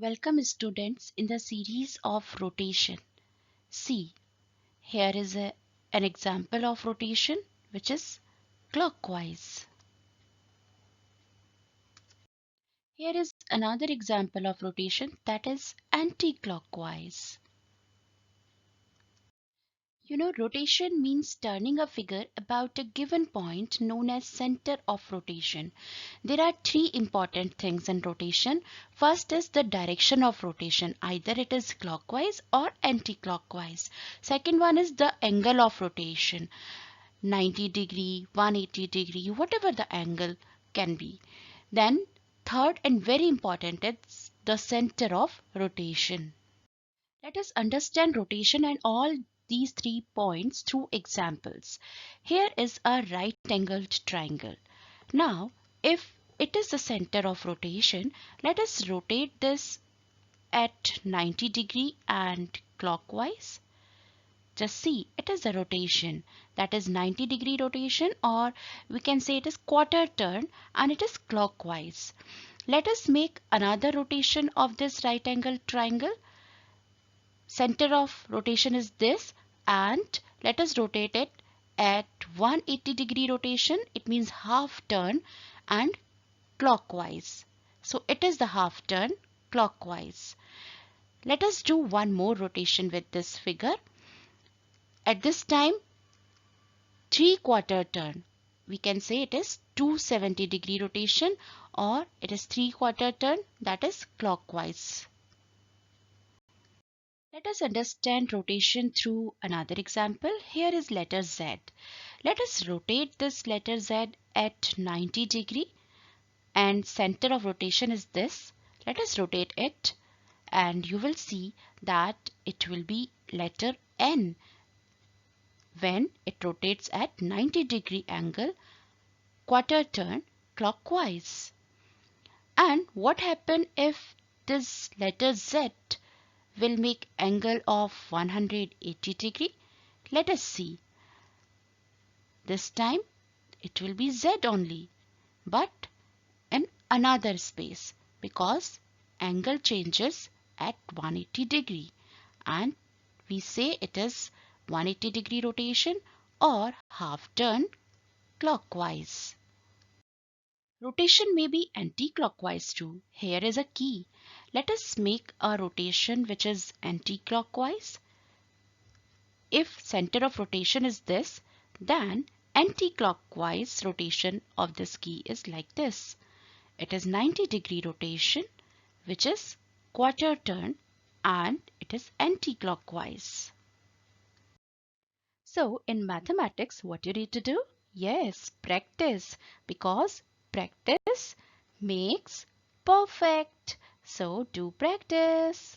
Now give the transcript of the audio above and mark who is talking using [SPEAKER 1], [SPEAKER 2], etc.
[SPEAKER 1] Welcome students in the series of rotation. See, here is an example of rotation which is clockwise. Here is another example of rotation that is anti-clockwise. Rotation means turning a figure about a given point known as center of rotation. There are three important things in rotation. First is the direction of rotation. Either it is clockwise or anti-clockwise. Second one is the angle of rotation. 90 degree, 180 degree, whatever the angle can be. Then third and very important is the center of rotation. Let us understand rotation and all these 3 points through examples. Here is a right angled triangle. Now, if it is the center of rotation, let us rotate this at 90 degree and clockwise. Just see, it is a rotation, that is 90 degree rotation, or we can say it is quarter turn and it is clockwise. Let us make another rotation of this right angle triangle. Center of rotation is this, and let us rotate it at 180 degree rotation. It means half turn and clockwise. So it is the half turn clockwise. Let us do one more rotation with this figure. At this time, 3/4 turn. We can say it is 270 degree rotation, or it is 3/4 turn, that is clockwise. Let us understand rotation through another example. Here is letter Z. Let us rotate this letter Z at 90 degree, and center of rotation is this. Let us rotate it and you will see that it will be letter N when it rotates at 90 degree angle, quarter turn clockwise. And what happens if this letter Z will make angle of 180 degree? Let us see. This time it will be Z only, but in another space, because angle changes at 180 degree and we say it is 180 degree rotation or half turn clockwise. Rotation may be anti-clockwise too. Here is a key. Let us make a rotation which is anti-clockwise. If center of rotation is this, then anti-clockwise rotation of this key is like this. It is 90 degree rotation, which is quarter turn, and it is anti-clockwise. So in mathematics, what you need to do? Yes, practice, because practice makes perfect. So do practice.